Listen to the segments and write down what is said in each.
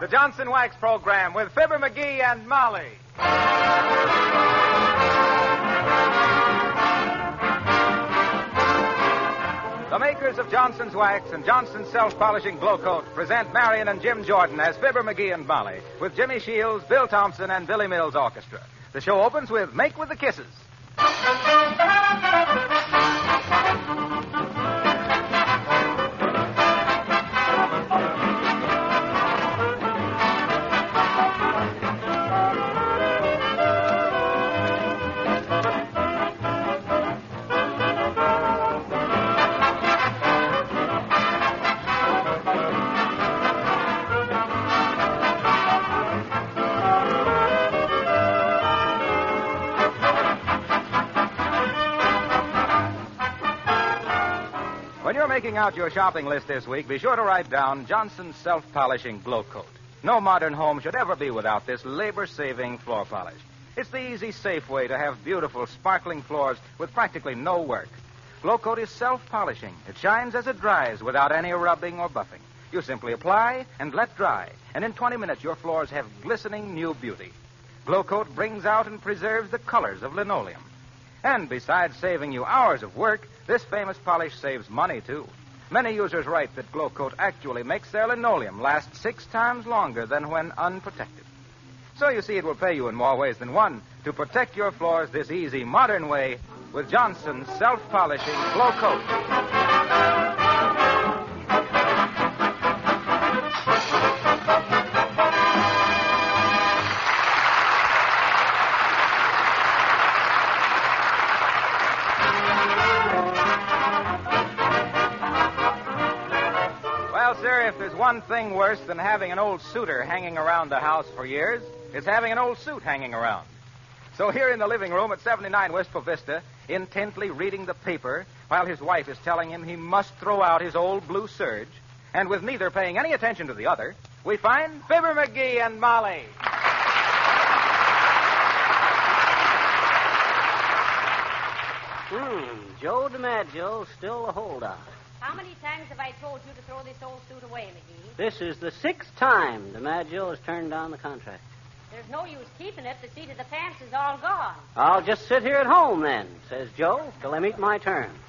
the Johnson Wax Program with Fibber McGee and Molly. The makers of Johnson's Wax and Johnson's Self-Polishing Glow Coat present Marian and Jim Jordan as Fibber McGee and Molly with Jimmy Shields, Bill Thompson, and Billy Mills Orchestra. The show opens with Make with the Kisses. When you're making out your shopping list this week, be sure to write down Johnson's Self-Polishing Glow Coat. No modern home should ever be without this labor-saving floor polish. It's the easy, safe way to have beautiful, sparkling floors with practically no work. Glow Coat is self-polishing. It shines as it dries without any rubbing or buffing. You simply apply and let dry, and in 20 minutes your floors have glistening new beauty. Glow Coat brings out and preserves the colors of linoleum. And besides saving you hours of work, this famous polish saves money, too. Many users write that Glow Coat actually makes their linoleum last 6 times longer than when unprotected. So you see, it will pay you in more ways than one to protect your floors this easy, modern way with Johnson's Self-Polishing Glow Coat. Well, sir, if there's one thing worse than having an old suitor hanging around the house for years, it's having an old suit hanging around. So here in the living room at 79 Wistful Vista, intently reading the paper while his wife is telling him he must throw out his old blue serge, and with neither paying any attention to the other, we find Fibber McGee and Molly. Joe DiMaggio, still a holdout. How many times have I told you to throw this old suit away, McGee? This is the 6th time DiMaggio has turned down the contract. There's no use keeping it. The seat of the pants is all gone. I'll just sit here at home then, says Joe, till I meet my terms.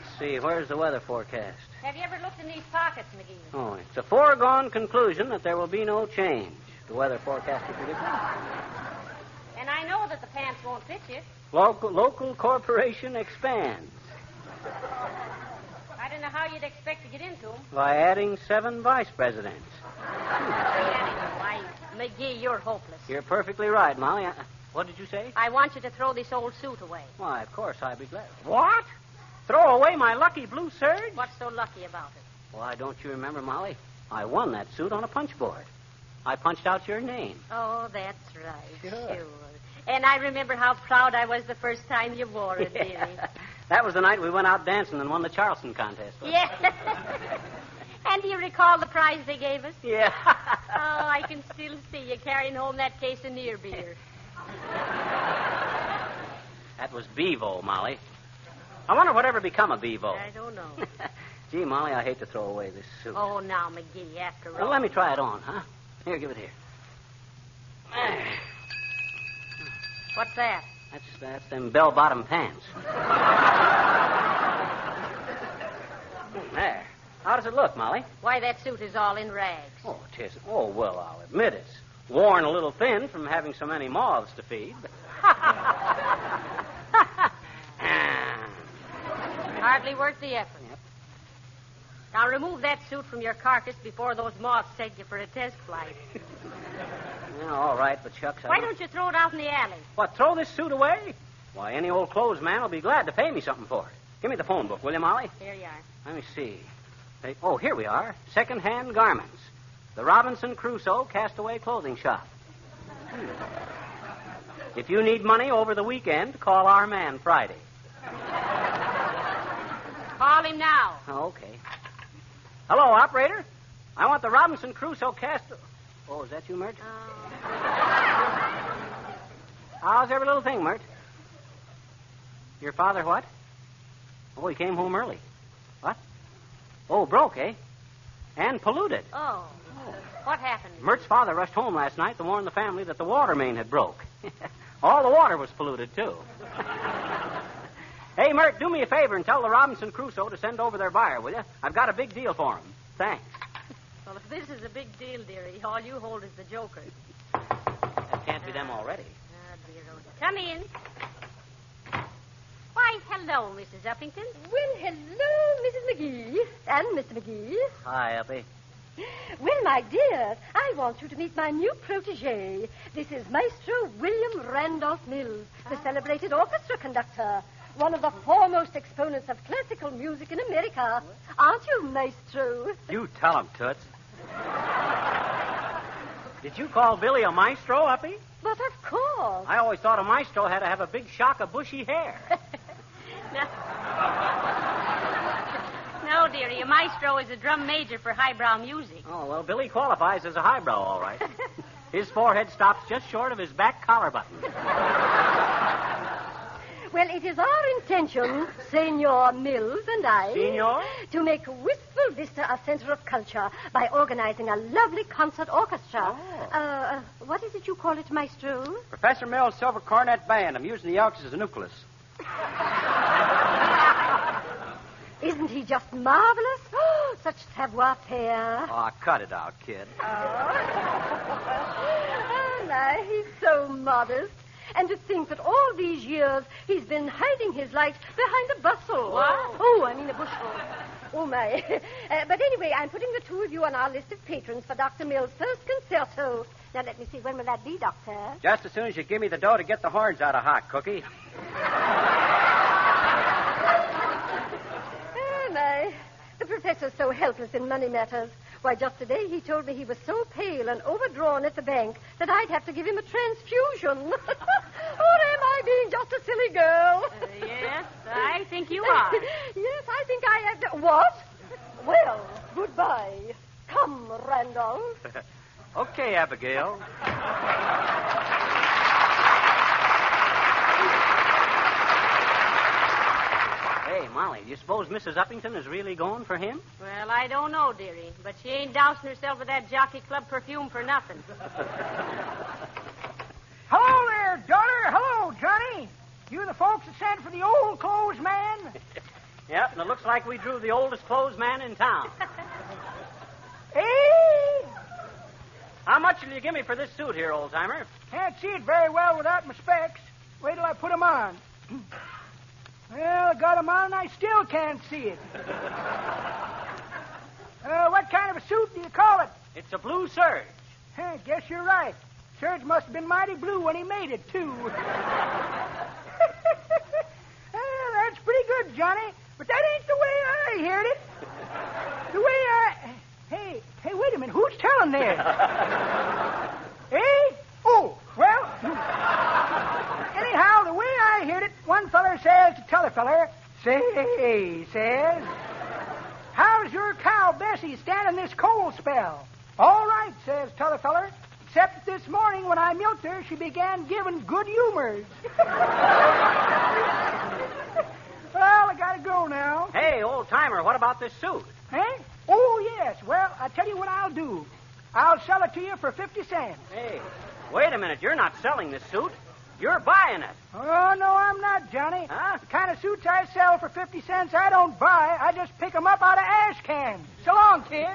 Let's see, where's the weather forecast? Have you ever looked in these pockets, McGee? Oh, it's a foregone conclusion that there will be no change. The weather forecaster predicted. And I know that the pants won't fit you. Local corporation expands. I don't know how you'd expect to get into them. By adding 7 vice presidents. McGee, you're hopeless. You're perfectly right, Molly. What did you say? I want you to throw this old suit away. Why, of course, I'd be glad. What? Throw away my lucky blue serge? What's so lucky about it? Why, don't you remember, Molly? I won that suit on a punch board. I punched out your name. Oh, that's right. Sure. And I remember how proud I was the first time you wore it, Billy. That was the night we went out dancing and won the Charleston contest. Yeah. And do you recall the prize they gave us? Yeah. Oh, I can still see you carrying home that case of near beer. That was Bevo, Molly. I wonder whatever become of Bevo. I don't know. Gee, Molly, I hate to throw away this suit. Oh, now, McGee, after all. Well, let me try it on, huh? Here, give it here. What's that? That's them bell-bottom pants. There. How does it look, Molly? Why, that suit is all in rags. Oh, it isn't. Oh, well, I'll admit it's worn a little thin from having so many moths to feed. Hardly worth the effort. Yep. Now remove that suit from your carcass before those moths take you for a test flight. Yeah, all right, but shucks, Why don't you throw it out in the alley? What, throw this suit away? Why, any old clothes man will be glad to pay me something for it. Give me the phone book, will you, Molly? Here you are. Let me see. Oh, here we are. Second-hand garments. The Robinson Crusoe Castaway Clothing Shop. If you need money over the weekend, call our man Friday. Call him now. Oh, okay. Hello, operator. I want the Robinson Crusoe Castaway... Oh, is that you, Mert? How's every little thing, Mert? Your father what? Oh, he came home early. What? Oh, broke, eh? And polluted. Oh. What happened? Mert's father rushed home last night to warn the family that the water main had broke. All the water was polluted, too. Hey, Mert, do me a favor and tell the Robinson Crusoe to send over their buyer, will you? I've got a big deal for him. Thanks. Well, if this is a big deal, dearie, all you hold is the joker. That can't be them already. Dear, come in. Why, hello, Mrs. Uppington. Well, hello, Mrs. McGee. And Mr. McGee. Hi, Uppy. Well, my dear, I want you to meet my new protege. This is Maestro William Randolph Mills, the celebrated orchestra conductor. One of the foremost exponents of classical music in America. Aren't you, Maestro? You tell him, Toots. Did you call Billy a maestro, Uppy? But of course. I always thought a maestro had to have a big shock of bushy hair. No, dearie, a maestro is a drum major for highbrow music. Oh, well, Billy qualifies as a highbrow, all right. His forehead stops just short of his back collar button. Well, it is our intention, Senor Mills and I... Senor? ...to make Wistful Vista a center of culture by organizing a lovely concert orchestra. Oh. What is it you call it, Maestro? Professor Mills' Silver Cornet Band. I'm using the Elks as a nucleus. Isn't he just marvelous? Oh, such savoir-faire. Oh, cut it out, kid. Oh, my, he's so modest. And to think that all these years he's been hiding his light behind a bustle. What? Oh, I mean a bushel. Oh, my. But anyway, I'm putting the two of you on our list of patrons for Dr. Mills' first concerto. Now, let me see. When will that be, Doctor? Just as soon as you give me the dough to get the horns out of Hot Cookie. Oh, my. The professor's so helpless in money matters. Why, just today he told me he was so pale and overdrawn at the bank that I'd have to give him a transfusion. Or am I being just a silly girl? Yes, I think you are. Yes, I think I have to... What? Well, goodbye. Come, Randolph. Okay, Abigail. Hey, Molly, do you suppose Mrs. Uppington is really going for him? Well, I don't know, dearie, but she ain't dousing herself with that Jockey Club perfume for nothing. Hello there, daughter. Hello, Johnny. You the folks that sent for the old clothes man? Yep, and it looks like we drew the oldest clothes man in town. Hey! How much will you give me for this suit here, old-timer? Can't see it very well without my specs. Wait till I put 'em on. Well, I got 'em on and I still can't see it. What kind of a suit do you call it? It's a blue serge. Guess you're right. Serge must have been mighty blue when he made it, too. That's pretty good, Johnny. But that ain't the way I heard it. The way I... Hey, wait a minute. Who's telling there? Hey? Oh, well... Anyhow, the way I heard it, one feller says to t'other feller, says, how's your cow Bessie standing this cold spell? All right, says t'other feller, except that this morning when I milked her, she began giving good humors. Well, I gotta go now. Hey, old-timer, what about this suit? Hey? Oh, yes. Well, I'll tell you what I'll do. I'll sell it to you for 50 cents. Hey, wait a minute. You're not selling this suit. You're buying it. Oh, no, I'm not, Johnny. Huh? The kind of suits I sell for 50 cents, I don't buy. I just pick 'em up out of ash cans. So long, kid.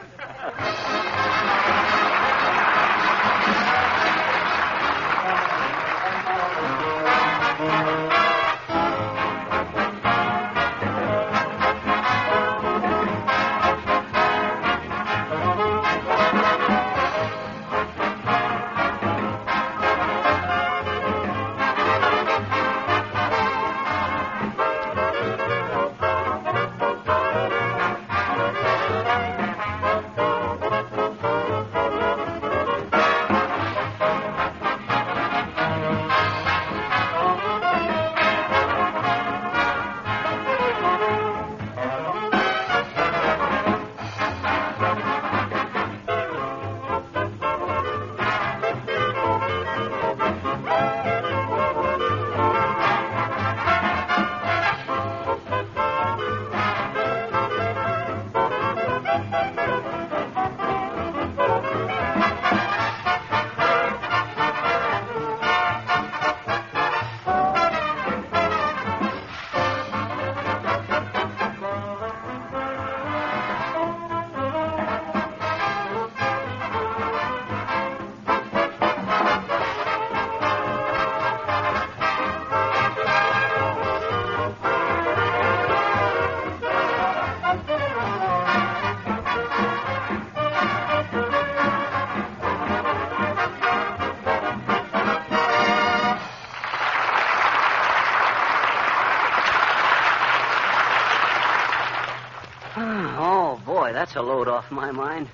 that's a load off my mind.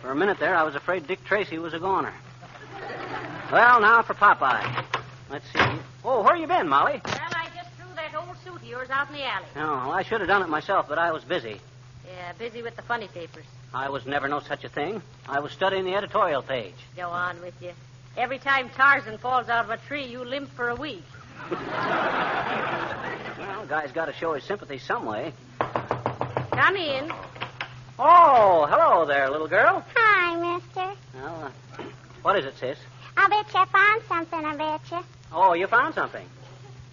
For a minute there, I was afraid Dick Tracy was a goner. Well, now for Popeye. Let's see. Oh, where you been, Molly? Well, I just threw that old suit of yours out in the alley. Oh, well, I should have done it myself, but I was busy. Yeah, busy with the funny papers. I was never no such a thing. I was studying the editorial page. Go on with you. Every time Tarzan falls out of a tree, you limp for a week. Well, guy's got to show his sympathy some way. Come in. Oh, hello there, little girl. Hi, mister. Well, what is it, sis? I bet you I found something, I bet you. Oh, you found something.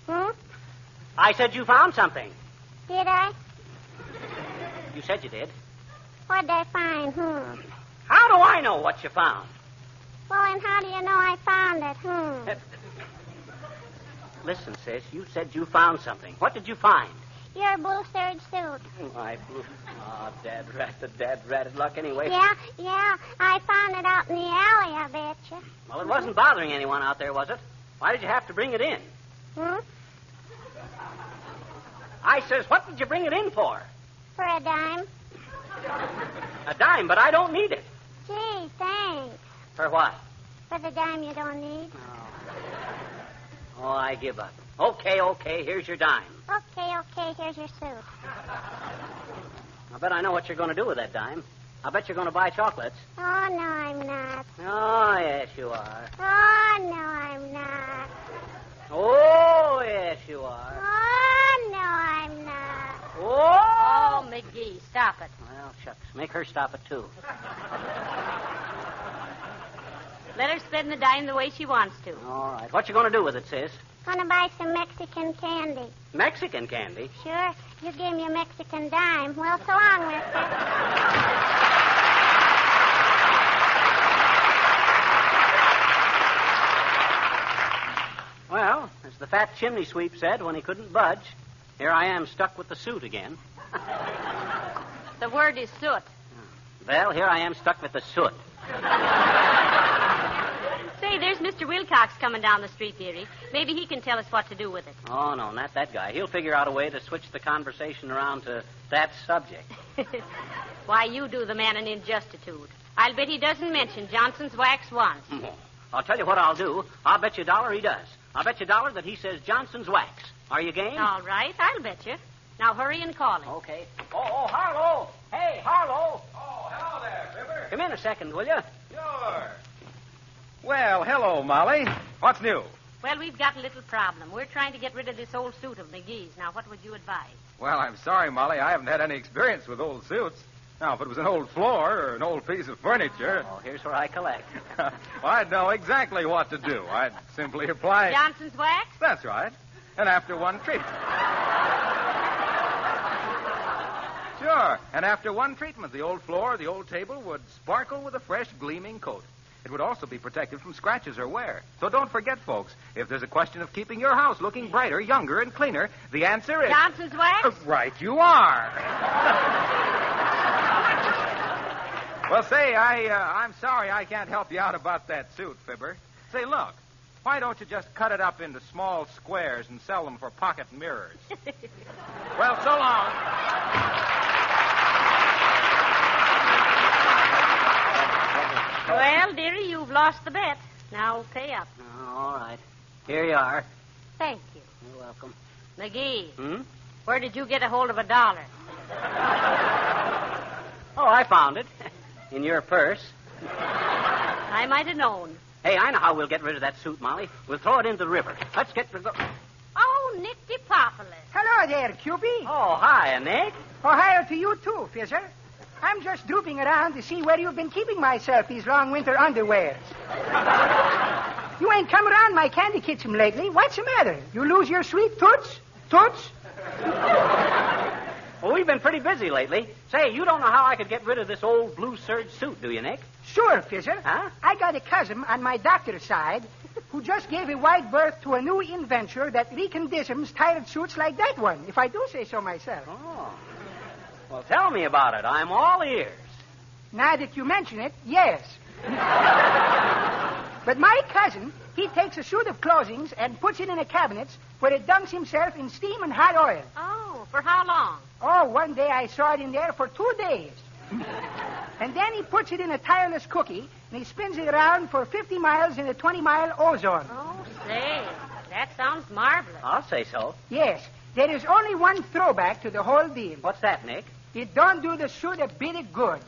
Hmm? I said you found something. Did I? You said you did. What'd I find? How do I know what you found? Well, then how do you know I found it? Listen, sis, you said you found something. What did you find? Your blue serge suit. My blue... Oh, dad ratted luck anyway. Yeah. I found it out in the alley, I bet you. Well, it wasn't bothering anyone out there, was it? Why did you have to bring it in? I says, what did you bring it in for? For a dime. A dime, but I don't need it. Gee, thanks. For what? For the dime you don't need. Oh, I give up. Okay, here's your dime. Okay, here's your suit. I bet I know what you're going to do with that dime. I bet you're going to buy chocolates. Oh, no, I'm not. Oh, yes, you are. Oh, no, I'm not. Oh, yes, you are. Oh, no, I'm not. Oh! Oh, McGee, stop it. Well, shucks. Make her stop it, too. Let her spend the dime the way she wants to. All right. What you going to do with it, sis? Gonna buy some Mexican candy. Mexican candy? Sure. You gave me a Mexican dime. Well, so long, mister. Well, as the fat chimney sweep said when he couldn't budge, here I am stuck with the suit again. The word is soot. Well, here I am stuck with the soot. Say, there's Mr. Wilcox coming down the street, dearie. Maybe he can tell us what to do with it. Oh, no, not that guy. He'll figure out a way to switch the conversation around to that subject. Why, you do the man an injustitude. I'll bet he doesn't mention Johnson's wax once. I'll tell you what I'll do. I'll bet you $1 he does. I'll bet you $1 that he says Johnson's wax. Are you game? All right, I'll bet you. Now hurry and call him. Okay. Oh, Harlow. Hey, Harlow. Oh, hello there, Fibber. Come in a second, will you? Sure. Well, hello, Molly. What's new? Well, we've got a little problem. We're trying to get rid of this old suit of McGee's. Now, what would you advise? Well, I'm sorry, Molly. I haven't had any experience with old suits. Now, if it was an old floor or an old piece of furniture... Oh, here's where I collect. well, I'd know exactly what to do. I'd simply apply... Johnson's wax? That's right. And after one treatment. Sure. And after one treatment, the old floor, the old table would sparkle with a fresh, gleaming coat. It would also be protected from scratches or wear. So don't forget, folks, if there's a question of keeping your house looking brighter, younger, and cleaner, the answer is... Johnson's wax? Right you are. Well, say, I'm sorry I can't help you out about that suit, Fibber. Say, look, why don't you just cut it up into small squares and sell them for pocket mirrors? Well, so long. Well, dearie, you've lost the bet. Now pay up. All right. Here you are. Thank you. You're welcome. McGee, where did you get a hold of $1? Oh, I found it. In your purse. I might have known. Hey, I know how we'll get rid of that suit, Molly. We'll throw it into the river. Let's get... Oh, Nicky Popolis. Hello there, Cupie. Oh, hi, Nick. Oh, hi to you, too, Fizzer. I'm just drooping around to see where you've been keeping myself these long winter underwears. You ain't come around my candy kitchen lately. What's the matter? You lose your sweet toots? Toots? Well, we've been pretty busy lately. Say, you don't know how I could get rid of this old blue serge suit, do you, Nick? Sure, Fizzer. Huh? I got a cousin on my doctor's side who just gave a wide berth to a new inventor that recondisms tired suits like that one, if I do say so myself. Oh. Well, tell me about it. I'm all ears. Now that you mention it, yes. But my cousin, he takes a suit of clothing and puts it in a cabinet where it dunks himself in steam and hot oil. Oh, for how long? Oh, one day I saw it in there for 2 days. And then he puts it in a tireless cookie, and he spins it around for 50 miles in a 20-mile ozone. Oh, say, that sounds marvelous. I'll say so. Yes, there is only one throwback to the whole deal. What's that, Nick? It don't do the suit a bit of good.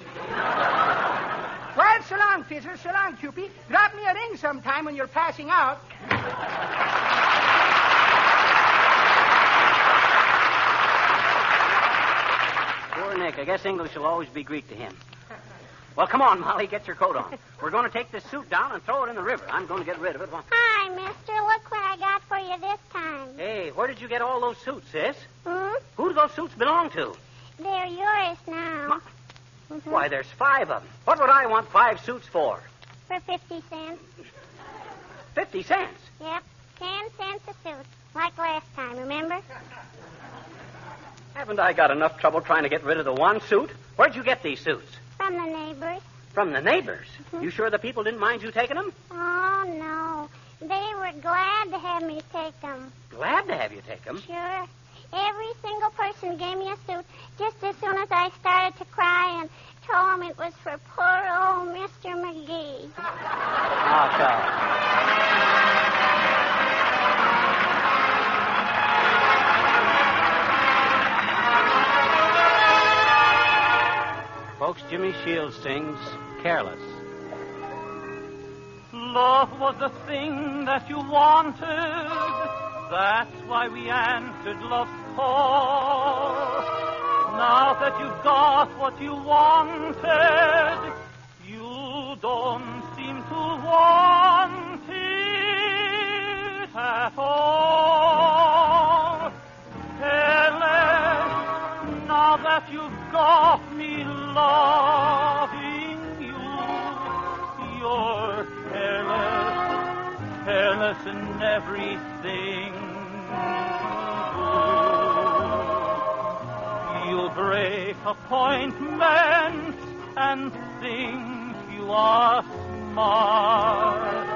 Well, so long, Fizzer. So long, Cupie. Drop me a ring sometime when you're passing out. Poor Nick. I guess English will always be Greek to him. Well, come on, Molly. Get your coat on. We're going to take this suit down and throw it in the river. I'm going to get rid of it. Hi, mister. Look what I got for you this time. Hey, where did you get all those suits, sis? Hmm? Who do those suits belong to? They're yours now. Why, there's 5 of them. What would I want 5 suits for? For 50 cents. 50 cents? Yep. 10 cents a suit. Like last time, remember? Haven't I got enough trouble trying to get rid of the one suit? Where'd you get these suits? From the neighbors. From the neighbors? You sure the people didn't mind you taking them? Oh, no. They were glad to have me take them. Glad to have you take them. Sure. Every single person gave me a suit just as soon as I started to cry and told them it was for poor old Mr. McGee. Oh, so. Folks, Jimmy Shields sings Careless. Love was the thing that you wanted. That's why we answered love's call. Now that you've got what you wanted, you don't seem to want it at all. Careless, now that you've got me loving you, you're careless in everything. You break appointments and think you are smart.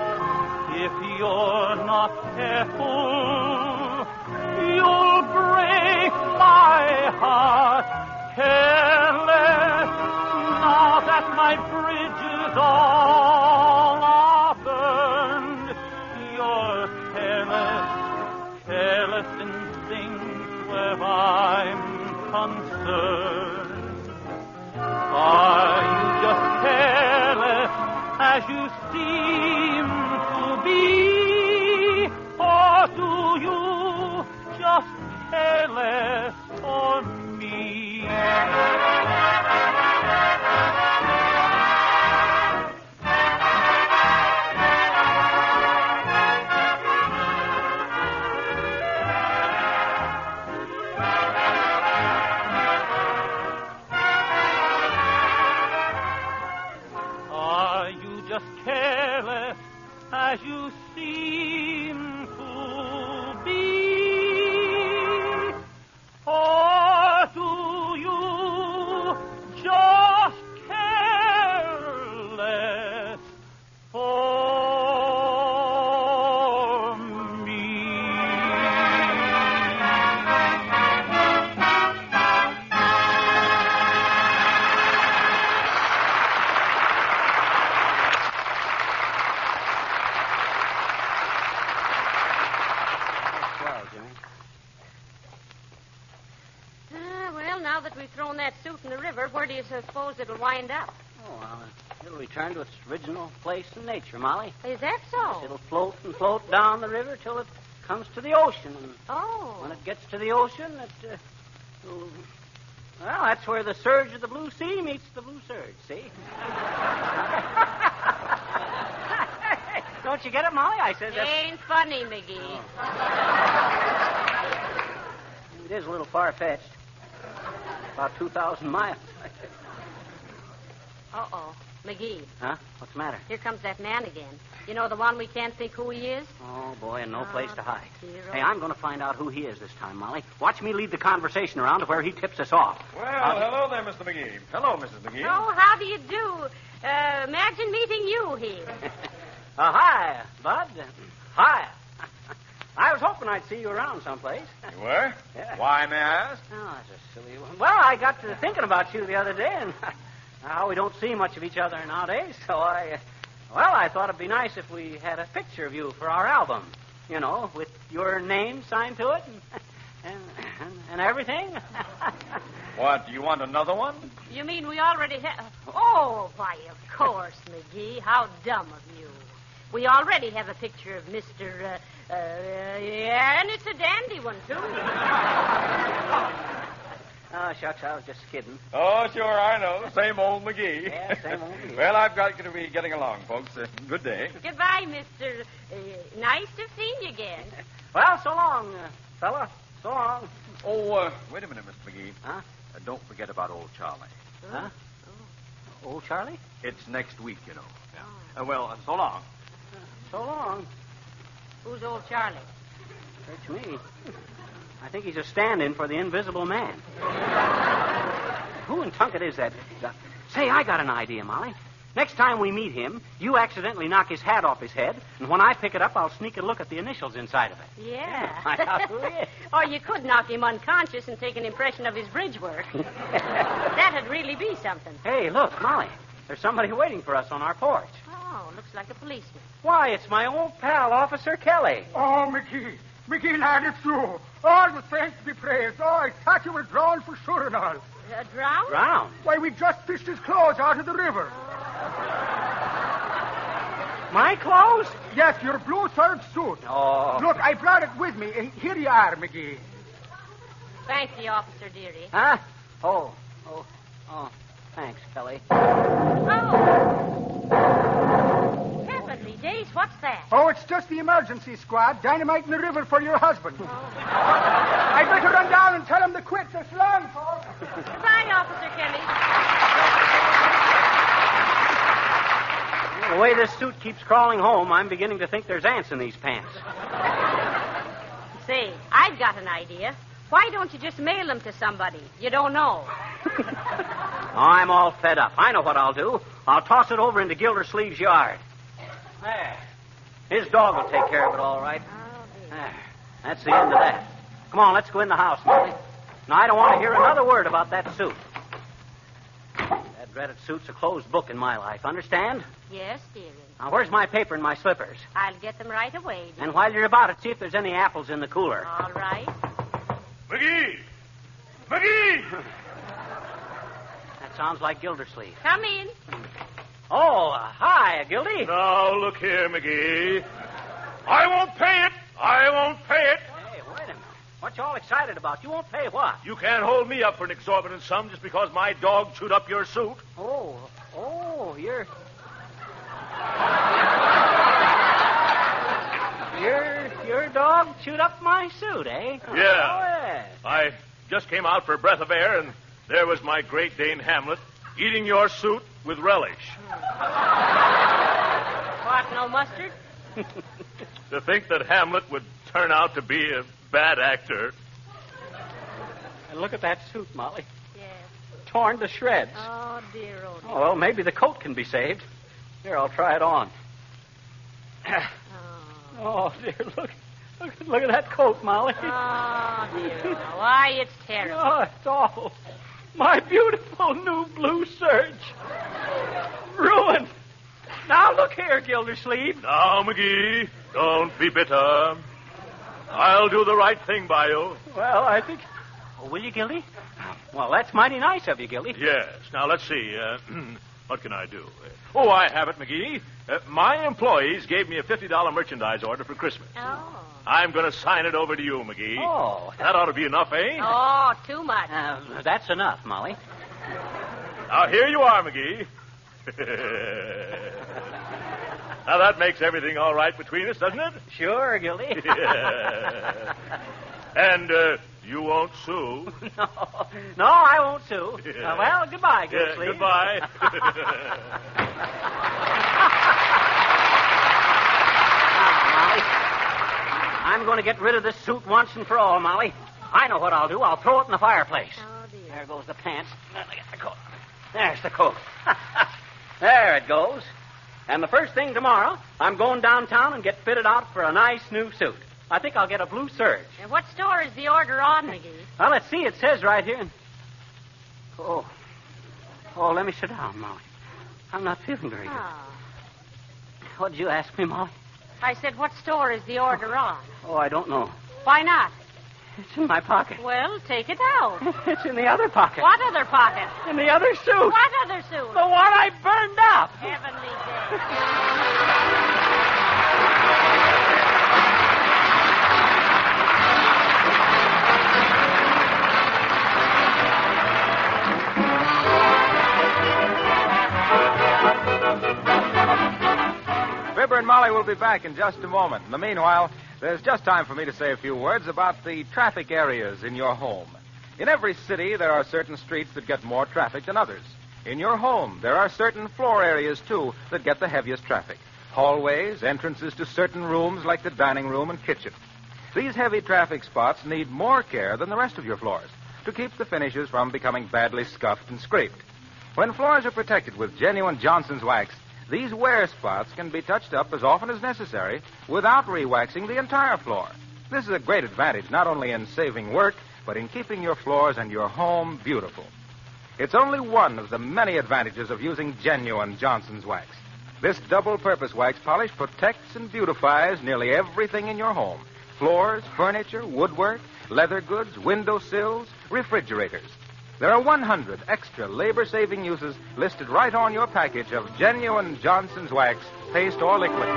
If you're not careful, you'll break my heart. Careless, now that my bridges all are burned, you're careless in things where I'm concerned. Are you just careless as you seem to be, or do you just careless for me? Are you just careless as you seem to be? Or do you just careless for me? Well, Jimmy. Well, now that we've thrown that suit in the river, where do you suppose it'll wind up? Oh, well, it'll return to its original place in nature, Molly. Is that so? It'll float and float down the river till it comes to the ocean. And Oh. when it gets to the ocean, well, that's where the surge of the blue sea meets the blue surge, see? Don't you get it, Molly? I said that. Ain't funny, McGee. It is a little far-fetched. About 2,000 miles. Uh-oh. McGee, Huh? What's the matter? here comes that man again. You know, the one we can't think who he is? Oh, boy, and no place to hide. dear Hey, I'm going to find out who he is this time, Molly. Watch me lead the conversation around to where he tips us off. Well, hello there, Mr. McGee. Hello, Mrs. McGee. Oh, how do you do? Imagine meeting you here. Hi, Bud. Hi. I was hoping I'd see you around someplace. You were? Yeah. Why, may I ask? Oh, that's a silly one. Well, I got to thinking about you the other day, and Now, we don't see much of each other nowadays, so I thought it'd be nice if we had a picture of you for our album. You know, with your name signed to it and everything. What, do you want another one? You mean we already have... Oh, why, of course, McGee. How dumb of you. We already have a picture of Mr. Yeah, and it's a dandy one, too. Oh, shucks, I was just kidding. Oh, sure, I know. Same old McGee. Yeah, same old McGee. Well, I've got to be getting along, folks. Good day. Goodbye, Mr. Nice to see you again. Well, so long, fella. So long. Oh, wait a minute, Mr. McGee. Huh? Don't forget about old Charlie. Huh? Oh. Old Charlie? It's next week, you know. Yeah. Well, so long. So long. Who's old Charlie? Search me. I think he's a stand-in for the Invisible Man. Who in Tunket is that? Say, I got an idea, Molly. Next time we meet him, you accidentally knock his hat off his head, and when I pick it up, I'll sneak a look at the initials inside of it. Yeah. Find out who he is. Or you could knock him unconscious and take an impression of his bridge work. That'd really be something. Hey, look, Molly. There's somebody waiting for us on our porch. Oh, looks like a policeman. Why, it's my old pal, Officer Kelly. Oh, McGee. McGee, lad, it's you. All the saints be praised. Oh, I thought you were drowned for sure and all. Drowned? Drowned? Why, we just fished his clothes out of the river. My clothes? Yes, your blue serge suit. Oh. Look, I brought it with me. And here you are, McGee. Thank you, Officer dearie. Huh? Oh. Thanks, Kelly. Oh. Heavenly days, what's that? Oh, it's just the emergency squad dynamiting the river for your husband. I'd better run down and tell him to quit. So long, folks. Goodbye, Officer Kelly. The way this suit keeps crawling home, I'm beginning to think there's ants in these pants. Say, I've got an idea. Why don't you just mail them to somebody? You don't know. I'm all fed up. I know what I'll do. I'll toss it over into Gildersleeve's yard. There. His dog will take care of it all right. There. That's the end of that. Come on, let's go in the house, Molly. Now, I don't want to hear another word about that suit. That dreaded suit's a closed book in my life, understand? Yes, dearie. Now, where's my paper and my slippers? I'll get them right away, dear. And while you're about it, see if there's any apples in the cooler. All right. McGee! McGee! That sounds like Gildersleeve. Come in. Oh, hi, Gildy. Now, look here, McGee. I won't pay it. I won't pay it. Hey, wait a minute. What you all excited about? You won't pay what? You can't hold me up for an exorbitant sum just because my dog chewed up your suit. Oh, you're... Your dog chewed up my suit, eh? Yeah. Oh, yes. I just came out for a breath of air, and there was my Great Dane Hamlet eating your suit with relish. What, no mustard? To think that Hamlet would turn out to be a bad actor. And look at that suit, Molly. Yes. Torn to shreds. Oh, dear, oh, dear. Oh, well, maybe the coat can be saved. Here, I'll try it on. Oh, dear, look at that coat, Molly. Oh, dear. Why, it's terrible. Oh, it's awful. My beautiful new blue serge. Ruined. Now, look here, Gildersleeve. Now, McGee, don't be bitter. I'll do the right thing by you. Well, I think... Oh, will you, Gildy? Well, that's mighty nice of you, Gildy. Yes. Now, let's see. What can I do? Oh, I have it, McGee. My employees gave me a $50 merchandise order for Christmas. Oh. I'm going to sign it over to you, McGee. Oh. That ought to be enough, eh? Oh, too much. That's enough, Molly. Now, here you are, McGee. Now, that makes everything all right between us, doesn't it? Sure, Gildy. Yeah. And you won't sue. No, I won't sue. Yeah. Well, goodbye, Gildersleeve. Goodbye. I'm going to get rid of this suit once and for all, Molly. I know what I'll do. I'll throw it in the fireplace. Oh, dear. There goes the pants. Let me get the coat. There's the coat. There it goes. And the first thing tomorrow, I'm going downtown and get fitted out for a nice new suit. I think I'll get a blue serge. And what store is the order on, McGee? Well, let's see. It says right here. Oh. Oh, let me sit down, Molly. I'm not feeling very good. Oh. What did you ask me, Molly? I said, what store is the order on? Oh, I don't know. Why not? It's in my pocket. Well, take it out. It's in the other pocket. What other pocket? In the other suit. What other suit? The one I burned up. Heavenly Fibber and Molly will be back in just a moment. In the meanwhile, there's just time for me to say a few words about the traffic areas in your home. In every city, there are certain streets that get more traffic than others. In your home, there are certain floor areas, too, that get the heaviest traffic. Hallways, entrances to certain rooms like the dining room and kitchen. These heavy traffic spots need more care than the rest of your floors to keep the finishes from becoming badly scuffed and scraped. When floors are protected with genuine Johnson's wax, these wear spots can be touched up as often as necessary without re-waxing the entire floor. This is a great advantage not only in saving work, but in keeping your floors and your home beautiful. It's only one of the many advantages of using genuine Johnson's wax. This double-purpose wax polish protects and beautifies nearly everything in your home. Floors, furniture, woodwork, leather goods, window sills, refrigerators. There are 100 extra labor-saving uses listed right on your package of genuine Johnson's wax, paste or liquid.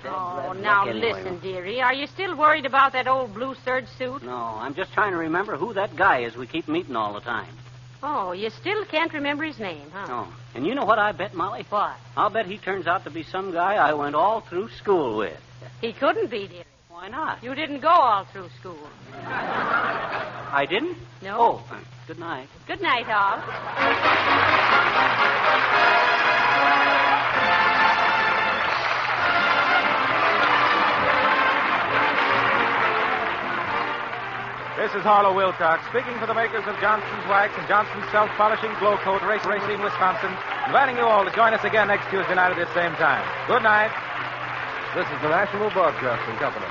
Oh, now listen, dearie. Are you still worried about that old blue serge suit? No, I'm just trying to remember who that guy is we keep meeting all the time. Oh, you still can't remember his name, huh? No. And you know what I bet, Molly? What? I'll bet he turns out to be some guy I went all through school with. He couldn't be, dearie. Why not? You didn't go all through school. I didn't? No. Oh, good night. Good night, all. This is Harlow Wilcox speaking for the makers of Johnson's Wax and Johnson's Self-Polishing Glow Coat, Racine, Wisconsin, inviting you all to join us again next Tuesday night at this same time. Good night. This is the National Broadcasting Company.